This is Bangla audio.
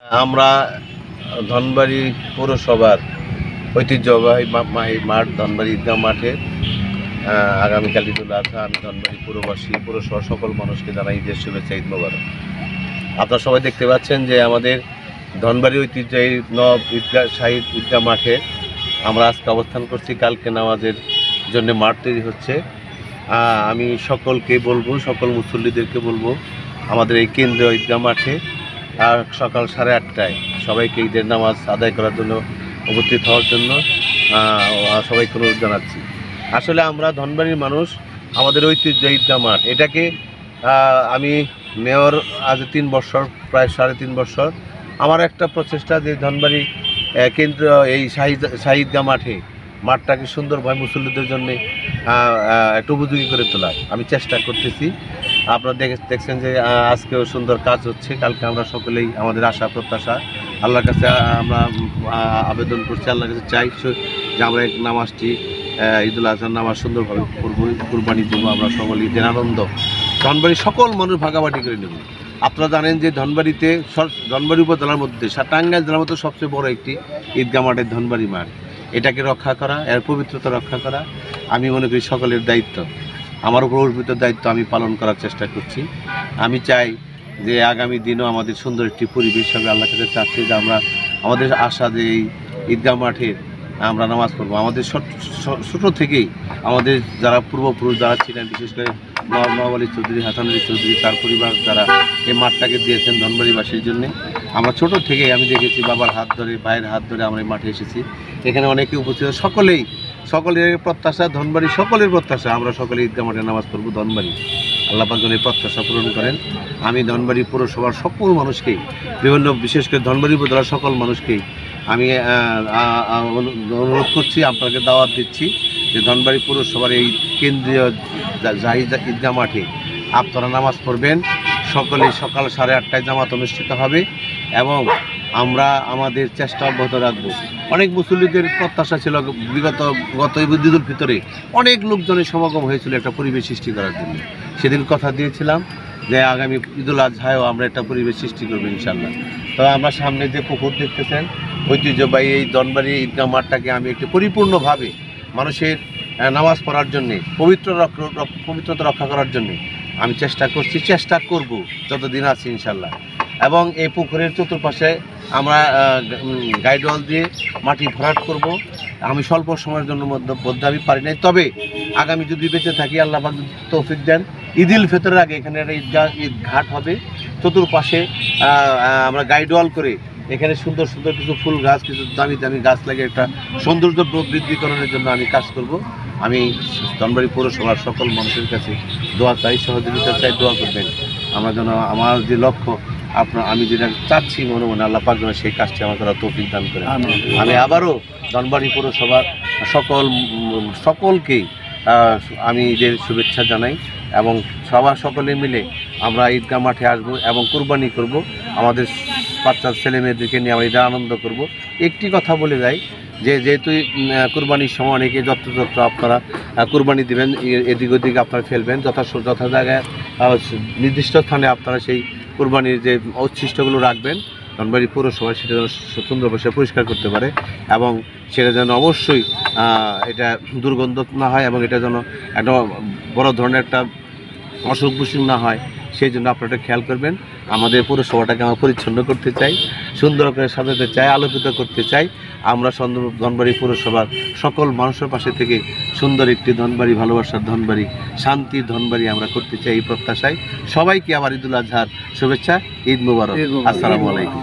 আমরা ধনবাড়ি পৌরসভার ঐতিহ্যবাহী মাঠ ধনবাড়ি ঈদগাহ মাঠে আগামীকাল ঈদুল আজহা। আমি ধনবাড়ি পুরবাসী পৌরসভার সকল মানুষকে জানাই ঈদের শুভেচ্ছা, ঈদ মোবারক। আপনারা সবাই দেখতে পাচ্ছেন যে আমাদের ধনবাড়ি ঐতিহ্যবাহী নব ঈদগাহ শাহিদ ঈদগাহ মাঠে আমরা আজকে অবস্থান করছি। কালকে নামাজের জন্য মাঠ তৈরি হচ্ছে। আমি সকলকে বলবো, সকল মুসল্লিদেরকে বলবো, আমাদের এই কেন্দ্রীয় ঈদগাহ মাঠে সকাল 8:30টায় সবাইকে ঈদের নামাজ আদায় করার জন্য উপস্থিত হওয়ার জন্য সবাইকে অনুরোধ জানাচ্ছি। আসলে আমরা ধনবাড়ির মানুষ, আমাদের ঐতিহ্য ঈদগাহ মাঠ, এটাকে আমি মেয়র আজ 3 বছর, প্রায় 3.5 বছর আমার একটা প্রচেষ্টা যে ধনবাড়ি কেন্দ্র এই ঈদগাহ মাঠটাকে সুন্দরভাবে মুসল্লিদের জন্য একটু উপযোগী করে তোলার আমি চেষ্টা করতেছি। আপনারা দেখছেন যে আজকেও সুন্দর কাজ হচ্ছে। কালকে আমরা সকলেই আমাদের আশা প্রত্যাশা আল্লাহর কাছে আমরা আবেদন করছি, আল্লাহর কাছে চাই যে আমরা এই নামাজটি ঈদুল আজহার নামাজ সুন্দরভাবে কুরবানি দেবো। আমরা সকলে ঈদের আনন্দ ধনবাড়ির সকল মানুষ ভাগাভাগি করে নেব। আপনারা জানেন যে ধনবাড়ি উপজেলার মধ্যে টাঙ্গাইল জেলার মধ্যে সবচেয়ে বড় একটি ঈদগাহ মাঠের ধনবাড়ি মাঠ। এটাকে রক্ষা করা, এর পবিত্রতা রক্ষা করা আমি মনে করি সকলের দায়িত্ব। আমার উপর অর্পিত দায়িত্ব আমি পালন করার চেষ্টা করছি। আমি চাই যে আগামী দিনও আমাদের সুন্দর একটি পরিবেশ হবে। আল্লাহর কাছে চাচ্ছি যে আমরা আমাদের আশা যে এই ঈদগাহ মাঠে আমরা নামাজ পড়বো। আমাদের ছোটো থেকেই আমাদের যারা পূর্বপুরুষ যারা ছিলেন, বিশেষ করে নওয়াব আলী চৌধুরী, হাসান আলী চৌধুরী, তার পরিবার যারা এই মাঠটাকে দিয়েছেন ধনবাড়িবাসীর জন্যে, আমরা ছোটো থেকেই আমি দেখেছি বাবার হাত ধরে, ভাইয়ের হাত ধরে আমরা এই মাঠে এসেছি। এখানে অনেকে উপস্থিত, সকলের প্রত্যাশা, ধনবাড়ি সকলের প্রত্যাশা আমরা সকলে ঈদগাহ মাঠে নামাজ পড়বো। ধনবাড়ি আল্লাহ পাক যেন এই প্রত্যাশা পূরণ করেন। আমি ধনবাড়ি পৌরসভার সকল মানুষকেই, বিশেষ করে ধনবাড়ি উপজেলার সকল মানুষকেই আমি অনুরোধ করছি, আপনাকে দাওয়াত দিচ্ছি যে ধনবাড়ি পৌরসভার এই কেন্দ্রীয় ঈদগাহ মাঠে আপনারা নামাজ পড়বেন। সকলে সকাল 8:30টায় জামাত অনুষ্ঠিত হবে এবং আমরা আমাদের চেষ্টা অব্যাহত রাখবো। অনেক মুসল্লিদের প্রত্যাশা ছিল, গত ঈদুল ফিতরে অনেক লোকজনের সমাগম হয়েছিল একটা পরিবেশ সৃষ্টি করার জন্য। সেদিন কথা দিয়েছিলাম যে আগামী ঈদুল আজহায়ও আমরা একটা পরিবেশ সৃষ্টি করবো ইনশাল্লাহ। তো আমরা সামনে যে পুকুর দেখতেছেন, ঐতিহ্যবাহী এই ধনবাড়ি ঈদগাহ মাঠটাকে আমি একটি পরিপূর্ণভাবে মানুষের নামাজ পড়ার জন্যে, পবিত্রতা রক্ষা করার জন্যে আমি চেষ্টা করব যতদিন আছে ইনশাল্লাহ। এবং এই পুকুরের চতুর্পাশে আমরা গাইডওয়াল দিয়ে মাটি ভরাট করব। আমি স্বল্প সময়ের জন্য মধ্যে আমি পারি নাই, তবে আগামী যদি বেঁচে থাকি, আল্লাহ পাক তৌফিক দেন, ঈদুল ফিতরের আগে এখানে একটা ঈদ ঘাট হবে। চতুর্পাশে আমরা গাইডওয়াল করে এখানে সুন্দর সুন্দর কিছু ফুল গাছ, কিছু দামি দামি গাছ লাগিয়ে একটা সৌন্দর্য বৃদ্ধিকরণের জন্য আমি কাজ করব। আমি ধনবাড়ি পৌরসভার সকল মানুষের কাছে দোয়া চাই, সহযোগিতা চাই, দোয়া করবেন। আমরা যেন আমার যে লক্ষ্য আমি যেটা চাচ্ছি মনে মনে, আল্লাহ পাক যেন সেই কাজটি আমার করা তৌফিক দান করেন। আমি আবারও ধনবাড়ি পৌরসভার সকলকেই আমি ঈদের শুভেচ্ছা জানাই এবং সকলে মিলে আমরা ঈদগাহ মাঠে আসবো এবং কুরবানি করব। আমাদের বাচ্চা ছেলে মেয়েদেরকে নিয়ে আমরা ঈদের আনন্দ করব। একটি কথা বলে যাই যে যেহেতু কুরবানির সময় অনেকে যত্রতত্র আপনারা কুরবানি দেবেন, এদিক ওদিকে আপনারা ফেলবেন, যথা জায়গায় নির্দিষ্ট স্থানে আপনারা সেই কুরবানির যে অবশিষ্টগুলো রাখবেন। ধনবাড়ি পৌরসভা সেটা যেন সুন্দরভাবে পরিষ্কার করতে পারে এবং সেটা যেন অবশ্যই এটা দুর্গন্ধ না হয় এবং এটা যেন একটা বড় ধরনের একটা অসুখ বিসুখ না হয়, সেই জন্য আপনারা খেয়াল করবেন। আমাদের পৌরসভাটাকে আমরা পরিচ্ছন্ন করতে চাই, সুন্দর করে সাজাতে চাই, আলোকিত করতে চাই। আমরা ধনবাড়ি পৌরসভার সকল মানুষের পাশে থেকে সুন্দর একটি ধনবাড়ি, ভালোবাসার ধনবাড়ি, শান্তির ধনবাড়ি আমরা করতে চাই। এই প্রত্যাশায় সবাইকে আবার ঈদুল আজহার শুভেচ্ছা, ঈদ মোবারক, আসসালামু আলাইকুম।